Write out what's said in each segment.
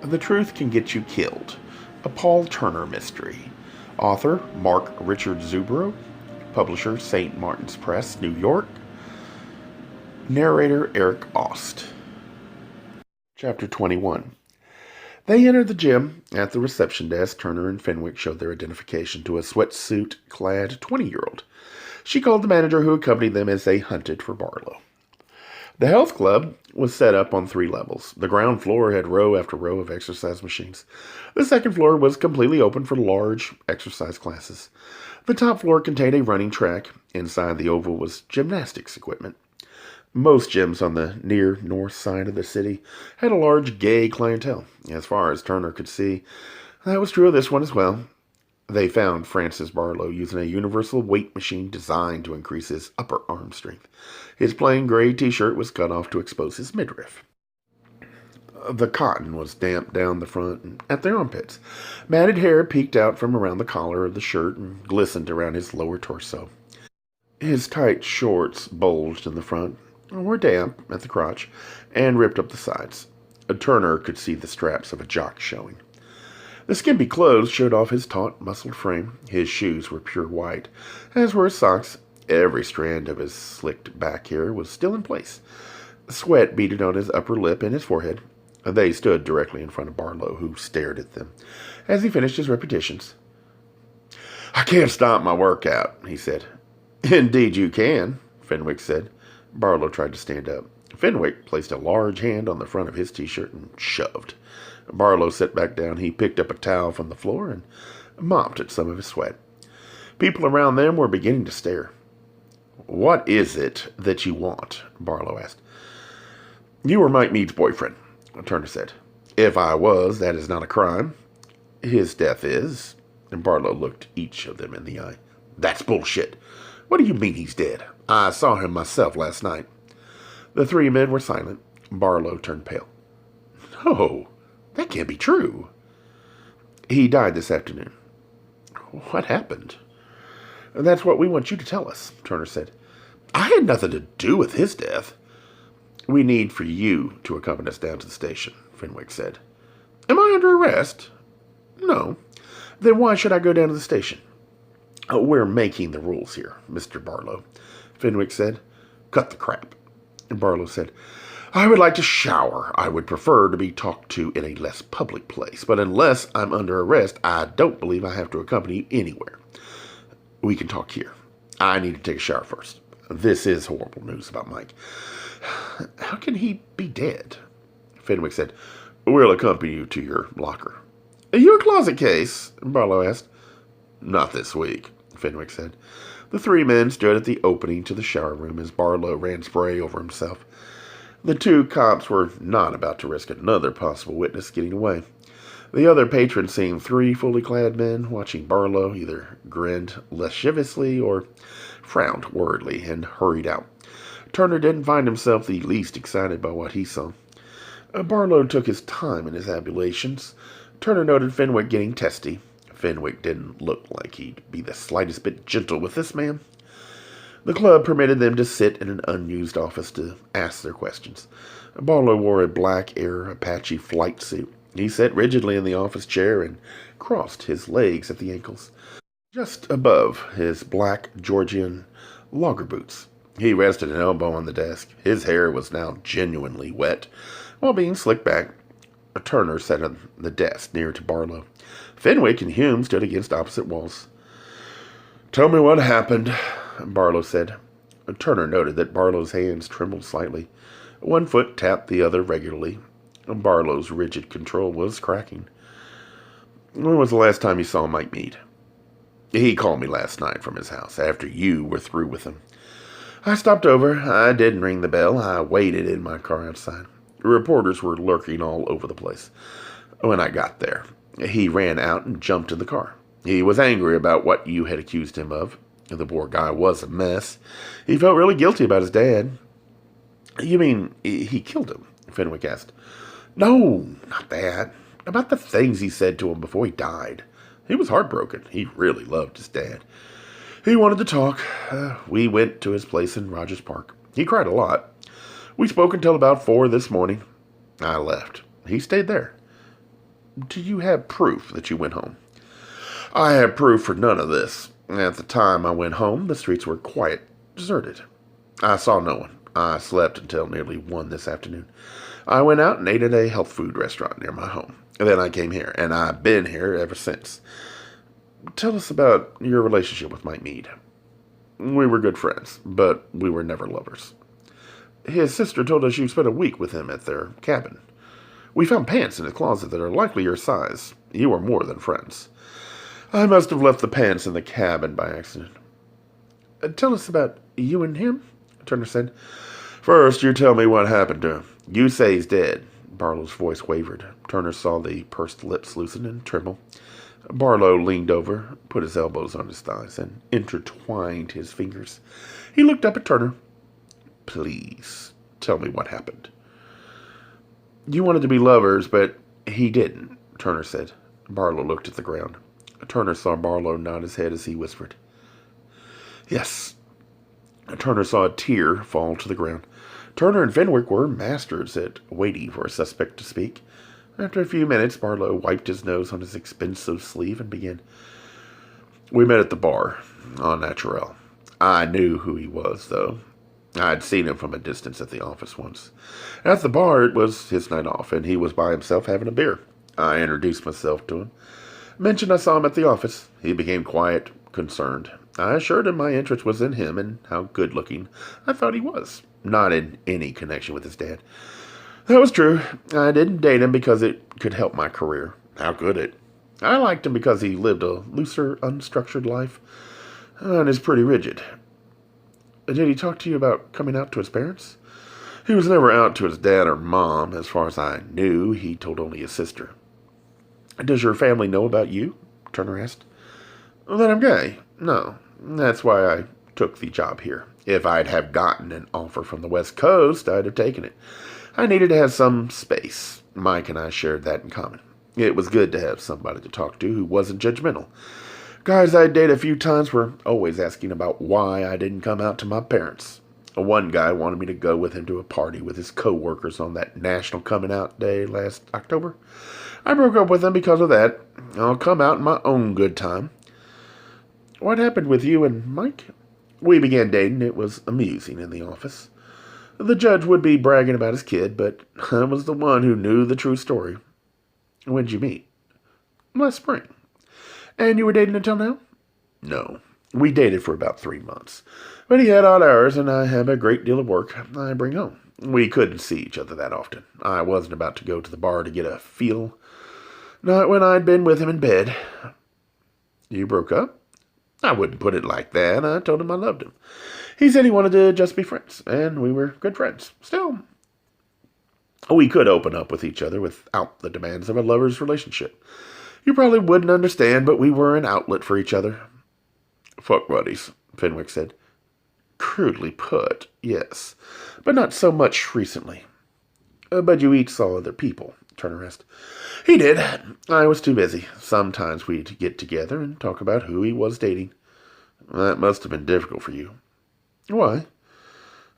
The Truth Can Get You Killed, a Paul Turner mystery. Author Mark Richard Zubro. Publisher St. Martin's Press, New York. Narrator Eric Aust. Chapter 21. They entered the gym. At the reception desk, Turner and Fenwick showed their identification to a sweatsuit-clad 20-year-old. She called the manager who accompanied them as they hunted for Barlow. The health club was set up on 3 levels. The ground floor had row after row of exercise machines. The second floor was completely open for large exercise classes. The top floor contained a running track. Inside the oval was gymnastics equipment. Most gyms on the near north side of the city had a large gay clientele. As far as Turner could see, that was true of this one as well. They found Francis Barlow using a universal weight machine designed to increase his upper arm strength. His plain gray t-shirt was cut off to expose his midriff. The cotton was damp down the front and at their armpits. Matted hair peeked out from around the collar of the shirt and glistened around his lower torso. His tight shorts bulged in the front, were damp at the crotch, and ripped up the sides. Turner could see the straps of a jock showing. The skimpy clothes showed off his taut, muscled frame. His shoes were pure white, as were his socks. Every strand of his slicked back hair was still in place. Sweat beaded on his upper lip and his forehead. They stood directly in front of Barlow, who stared at them as he finished his repetitions. "I can't stop my workout," he said. "Indeed you can," Fenwick said. Barlow tried to stand up. Fenwick placed a large hand on the front of his t-shirt and shoved. Barlow sat back down. He picked up a towel from the floor and mopped at some of his sweat. People around them were beginning to stare. "What is it that you want?" Barlow asked. "You were Mike Meade's boyfriend," Turner said. "If I was, that is not a crime." "His death is." And Barlow looked each of them in the eye. "That's bullshit. What do you mean he's dead? I saw him myself last night." The 3 men were silent. Barlow turned pale. "No, that can't be true." "He died this afternoon." "What happened?" "That's what we want you to tell us," Turner said. "I had nothing to do with his death." "We need for you to accompany us down to the station," Fenwick said. "Am I under arrest?" "No." "Then why should I go down to the station?" "We're making the rules here, Mr. Barlow," Fenwick said. "Cut the crap." And Barlow said, "I would like to shower. I would prefer to be talked to in a less public place. But unless I'm under arrest, I don't believe I have to accompany you anywhere. We can talk here. I need to take a shower first. This is horrible news about Mike." "How can he be dead?" Fenwick said. "We'll accompany you to your locker." "Your closet case?" Barlow asked. "Not this week," Fenwick said. The 3 men stood at the opening to the shower room as Barlow ran spray over himself. The 2 cops were not about to risk another possible witness getting away. The other patron, seeing 3 fully clad men watching Barlow, either grinned lasciviously or frowned worriedly and hurried out. Turner didn't find himself the least excited by what he saw. Barlow took his time in his ablutions. Turner noted Fenwick getting testy. Fenwick didn't look like he'd be the slightest bit gentle with this man. The club permitted them to sit in an unused office to ask their questions. Barlow wore a black Air Apache flight suit. He sat rigidly in the office chair and crossed his legs at the ankles, just above his black Georgian logger boots. He rested an elbow on the desk. His hair was now genuinely wet, while being slicked back. Turner sat on the desk near to Barlow. Fenwick and Hume stood against opposite walls. "Tell me what happened," Barlow said. Turner noted that Barlow's hands trembled slightly. One foot tapped the other regularly. Barlow's rigid control was cracking. "When was the last time you saw Mike Meade?" "He called me last night from his house, after you were through with him. I stopped over. I didn't ring the bell. I waited in my car outside. Reporters were lurking all over the place. When I got there, he ran out and jumped in the car. He was angry about what you had accused him of. The poor guy was a mess. He felt really guilty about his dad." "You mean he killed him?" Fenwick asked. "No, not that. About the things he said to him before he died. He was heartbroken. He really loved his dad. He wanted to talk. We went to his place in Rogers Park. He cried a lot. We spoke until about 4 this morning. I left. He stayed there. Do you have proof that you went home? I have proof for none of this. At the time I went home, the streets were quiet, deserted. I saw no one. I slept until nearly 1 this afternoon. I went out and ate at a health food restaurant near my home. And then I came here, and I've been here ever since. Tell us about your relationship with Mike Mead. We were good friends, but we were never lovers. His sister told us you spent a week with him at their cabin. We found pants in his closet that are likely your size. You were more than friends. I must have left the pants in the cabin by accident. Tell us about you and him, Turner said. First, you tell me what happened to him. You say he's dead. Barlow's voice wavered. Turner saw the pursed lips loosen and tremble. Barlow leaned over, put his elbows on his thighs, and intertwined his fingers. He looked up at Turner. Please, tell me what happened. You wanted to be lovers, but he didn't, Turner said. Barlow looked at the ground. Turner saw Barlow nod his head as he whispered. Yes. Turner saw a tear fall to the ground. Turner and Fenwick were masters at waiting for a suspect to speak. After a few minutes, Barlow wiped his nose on his expensive sleeve and began. We met at the bar, on Naturel. I knew who he was, though. I'd seen him from a distance at the office once. At the bar, it was his night off, and he was by himself having a beer. I introduced myself to him. Mentioned I saw him at the office. He became quiet, concerned. I assured him my interest was in him and how good-looking I thought he was, not in any connection with his dad. That was true. I didn't date him because it could help my career. How could it? I liked him because he lived a looser, unstructured life and is pretty rigid. Did he talk to you about coming out to his parents? He was never out to his dad or mom. As far as I knew, he told only his sister. Does your family know about you? Turner asked. That I'm gay? No. That's why I took the job here. If I'd have gotten an offer from the West Coast, I'd have taken it. I needed to have some space. Mike and I shared that in common. It was good to have somebody to talk to who wasn't judgmental. Guys I'd dated a few times were always asking about why I didn't come out to my parents. One guy wanted me to go with him to a party with his co-workers on that National Coming Out Day last October. I broke up with him because of that. I'll come out in my own good time. What happened with you and Mike? We began dating. It was amusing in the office. The judge would be bragging about his kid, but I was the one who knew the true story. When'd you meet? Last spring. And you were dating until now? No. We dated for about 3 months. But he had odd hours, and I have a great deal of work I bring home. We couldn't see each other that often. I wasn't about to go to the bar to get a feel. Not when I'd been with him in bed. You broke up? I wouldn't put it like that. I told him I loved him. He said he wanted to just be friends, and we were good friends. Still, we could open up with each other without the demands of a lover's relationship. You probably wouldn't understand, but we were an outlet for each other. Fuck buddies, Fenwick said. Crudely put, yes, but not so much recently. But you each saw other people, Turner asked. He did. I was too busy. Sometimes we'd get together and talk about who he was dating. That must have been difficult for you. Why?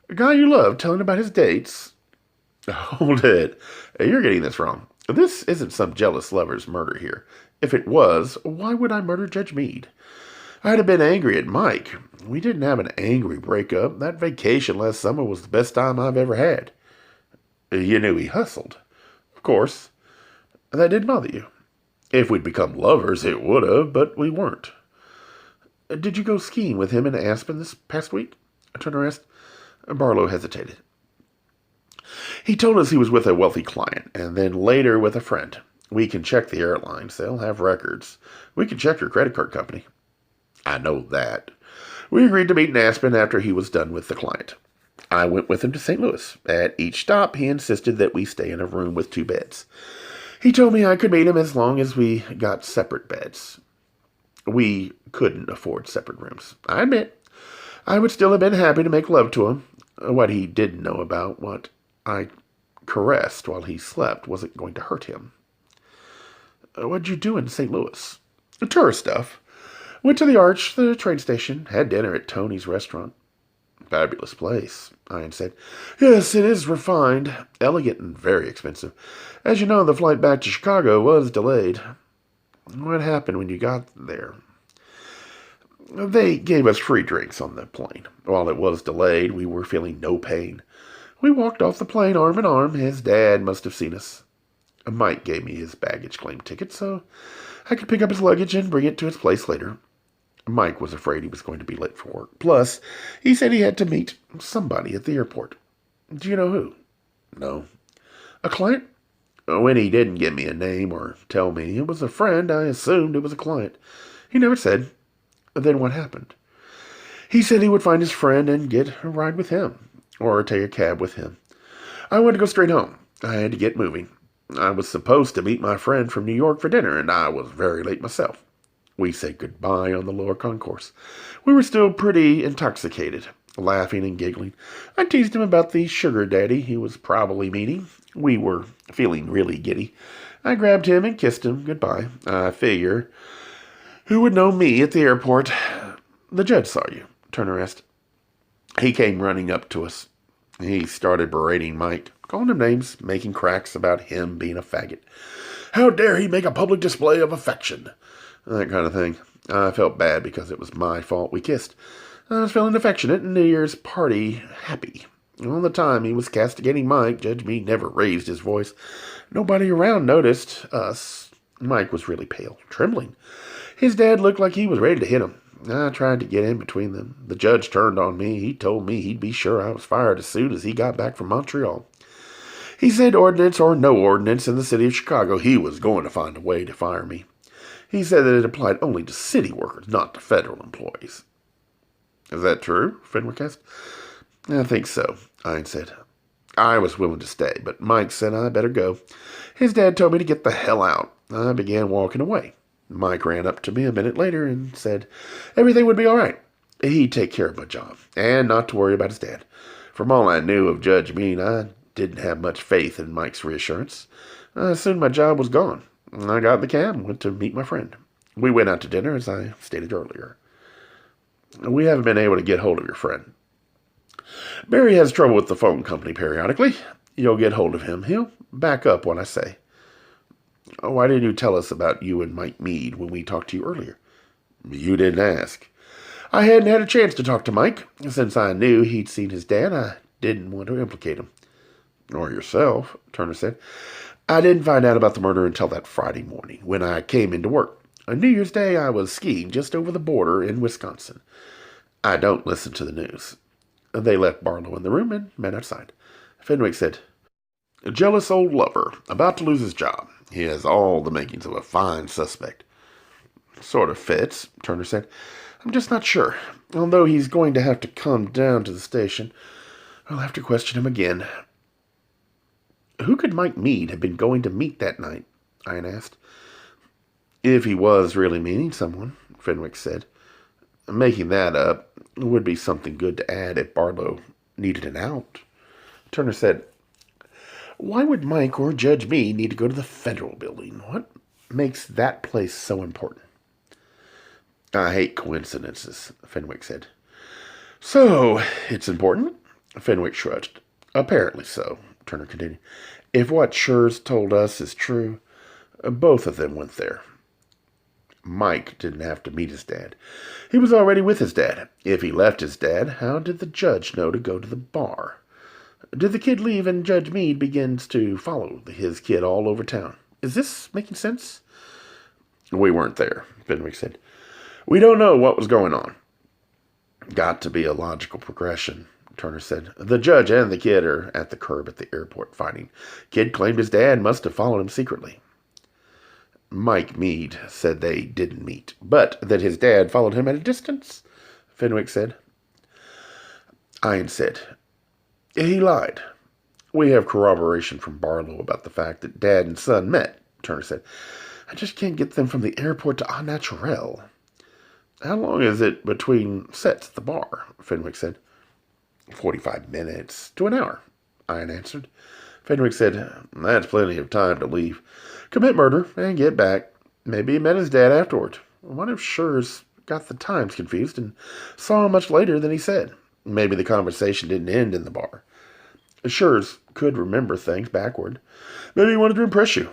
A guy you love telling about his dates? Hold it. You're getting this wrong. This isn't some jealous lover's murder here. If it was, why would I murder Judge Mead? I'd have been angry at Mike. We didn't have an angry breakup. That vacation last summer was the best time I've ever had. You knew he hustled. Of course. That didn't bother you. If we'd become lovers, it would have, but we weren't. Did you go skiing with him in Aspen this past week? Turner asked. Barlow hesitated. He told us he was with a wealthy client, and then later with a friend. We can check the airlines. They'll have records. We can check your credit card company. I know that. We agreed to meet in Aspen after he was done with the client. I went with him to St. Louis. At each stop, he insisted that we stay in a room with 2 beds. He told me I could meet him as long as we got separate beds. We couldn't afford separate rooms. I admit, I would still have been happy to make love to him. What he didn't know about what I caressed while he slept wasn't going to hurt him. What'd you do in St. Louis? Tourist stuff. Went to the Arch, the train station, had dinner at Tony's restaurant. Fabulous place, Ian said. Yes, it is refined, elegant, and very expensive. As you know, the flight back to Chicago was delayed. What happened when you got there? They gave us free drinks on the plane. While it was delayed, we were feeling no pain. We walked off the plane arm in arm. His dad must have seen us. Mike gave me his baggage claim ticket so I could pick up his luggage and bring it to its place later. Mike was afraid he was going to be late for work. Plus, he said he had to meet somebody at the airport. Do you know who? No. A client? When he didn't give me a name or tell me it was a friend, I assumed it was a client. He never said. Then what happened? He said he would find his friend and get a ride with him, or take a cab with him. I wanted to go straight home. I had to get moving. I was supposed to meet my friend from New York for dinner, and I was very late myself. We said goodbye on the lower concourse. We were still pretty intoxicated, laughing and giggling. I teased him about the sugar daddy he was probably meeting. We were feeling really giddy. I grabbed him and kissed him goodbye. I figure, who would know me at the airport? The judge saw you, Turner asked. He came running up to us. He started berating Mike, calling him names, making cracks about him being a faggot. How dare he make a public display of affection? That kind of thing. I felt bad because it was my fault we kissed. I was feeling affectionate and New Year's party happy. All the time he was castigating Mike, Judge Meade never raised his voice. Nobody around noticed us. Mike was really pale, trembling. His dad looked like he was ready to hit him. I tried to get in between them. The judge turned on me. He told me he'd be sure I was fired as soon as he got back from Montreal. He said ordinance or no ordinance in the city of Chicago, he was going to find a way to fire me. He said that it applied only to city workers, not to federal employees. Is that true? Fenwick asked. I think so, Ian said. I was willing to stay, but Mike said I better go. His dad told me to get the hell out. I began walking away. Mike ran up to me a minute later and said everything would be all right. He'd take care of my job, and not to worry about his dad. From all I knew of Judge Meade, I didn't have much faith in Mike's reassurance. Soon my job was gone. I got in the cab and went to meet my friend. We went out to dinner, as I stated earlier. We haven't been able to get hold of your friend. Barry has trouble with the phone company periodically. You'll get hold of him. He'll back up what I say. Why didn't you tell us about you and Mike Meade when we talked to you earlier? You didn't ask. I hadn't had a chance to talk to Mike. Since I knew he'd seen his dad, I didn't want to implicate him. Nor yourself, Turner said. I didn't find out about the murder until that Friday morning, when I came into work. On New Year's Day, I was skiing just over the border in Wisconsin. I don't listen to the news. They left Barlow in the room and met outside. Fenwick said, a jealous old lover, about to lose his job. He has all the makings of a fine suspect. Sort of fits, Turner said. I'm just not sure. Although he's going to have to come down to the station, I'll have to question him again. Who could Mike Meade have been going to meet that night? Ian asked. If he was really meeting someone, Fenwick said. Making that up would be something good to add if Barlow needed an out. Turner said, why would Mike or Judge Meade need to go to the federal building? What makes that place so important? I hate coincidences, Fenwick said. So, it's important? Fenwick shrugged. Apparently so, Turner continued. If what Schurz told us is true, both of them went there. Mike didn't have to meet his dad. He was already with his dad. If he left his dad, how did the judge know to go to the bar? Did the kid leave and Judge Meade begins to follow his kid all over town? Is this making sense? We weren't there, Fenwick said. We don't know what was going on. Got to be a logical progression, Turner said. The judge and the kid are at the curb at the airport fighting. Kid claimed his dad must have followed him secretly. Mike Meade said they didn't meet, but that his dad followed him at a distance, Fenwick said. Ian said, he lied. We have corroboration from Barlow about the fact that dad and son met, Turner said. I just can't get them from the airport to Au Naturel. How long is it between sets at the bar? Fenwick said. 45 minutes to an hour, Ian answered. Fenwick said, that's plenty of time to leave, commit murder, and get back. Maybe he met his dad afterward. What if Schurz got the times confused and saw him much later than he said? Maybe the conversation didn't end in the bar. Schurz could remember things backward. Maybe he wanted to impress you.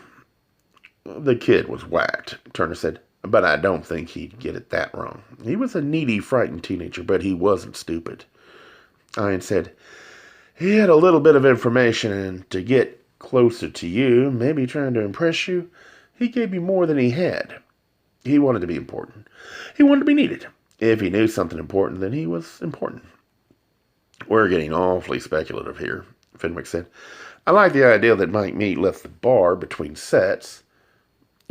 The kid was whacked, Turner said, but I don't think he'd get it that wrong. He was a needy, frightened teenager, but he wasn't stupid. Ian said, he had a little bit of information, and to get closer to you, maybe trying to impress you, he gave you more than he had. He wanted to be important. He wanted to be needed. If he knew something important, then he was important. We're getting awfully speculative here, Fenwick said. I like the idea that Mike Meade left the bar between sets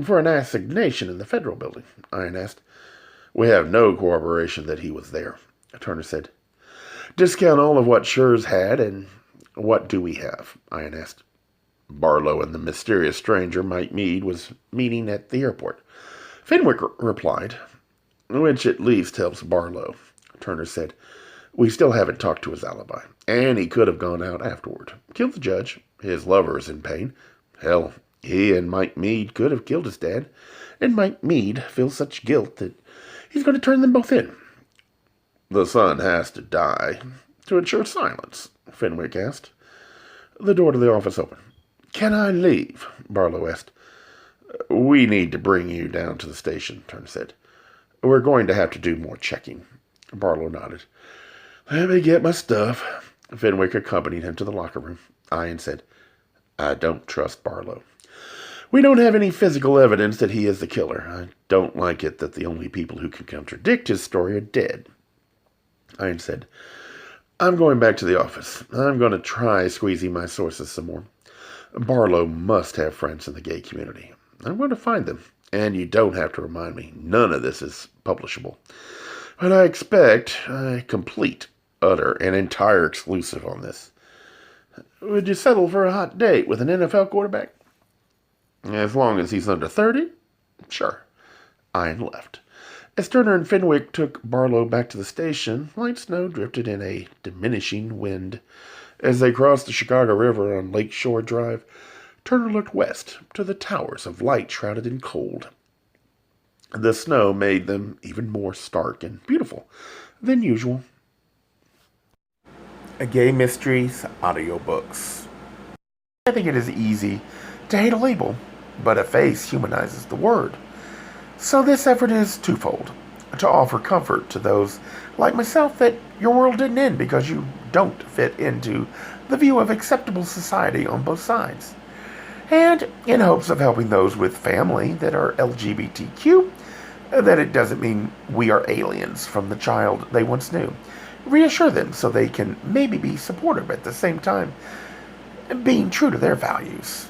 for an assignation in the Federal Building, Ian asked. We have no corroboration that he was there, Turner said. Discount all of what Schurz had, and what do we have? Ian asked. Barlow and the mysterious stranger, Mike Meade, was meeting at the airport. Fenwick replied, which at least helps Barlow, Turner said. We still haven't talked to his alibi, and he could have gone out afterward. Killed the judge. His lover is in pain. Hell, he and Mike Meade could have killed his dad, and Mike Meade feels such guilt that he's going to turn them both in. The son has to die to ensure silence, Fenwick asked. The door to the office opened. Can I leave? Barlow asked. We need to bring you down to the station, Turner said. We're going to have to do more checking. Barlow nodded. Let me get my stuff. Fenwick accompanied him to the locker room. Ian said, I don't trust Barlow. We don't have any physical evidence that he is the killer. I don't like it that the only people who can contradict his story are dead. Ian said, I'm going back to the office. I'm going to try squeezing my sources some more. Barlow must have friends in the gay community. I'm going to find them. And you don't have to remind me. None of this is publishable. But I expect a complete, utter, and entire exclusive on this. Would you settle for a hot date with an NFL quarterback? As long as he's under 30? Sure. Ian left. As Turner and Fenwick took Barlow back to the station, light snow drifted in a diminishing wind. As they crossed the Chicago River on Lake Shore Drive, Turner looked west to the towers of light shrouded in cold. The snow made them even more stark and beautiful than usual. Gay Mysteries audiobooks. I think it is easy to hate a label, but a face humanizes the word. So this effort is twofold. To offer comfort to those like myself that your world didn't end because you don't fit into the view of acceptable society on both sides. And in hopes of helping those with family that are LGBTQ, that it doesn't mean we are aliens from the child they once knew. Reassure them so they can maybe be supportive at the same time, being true to their values.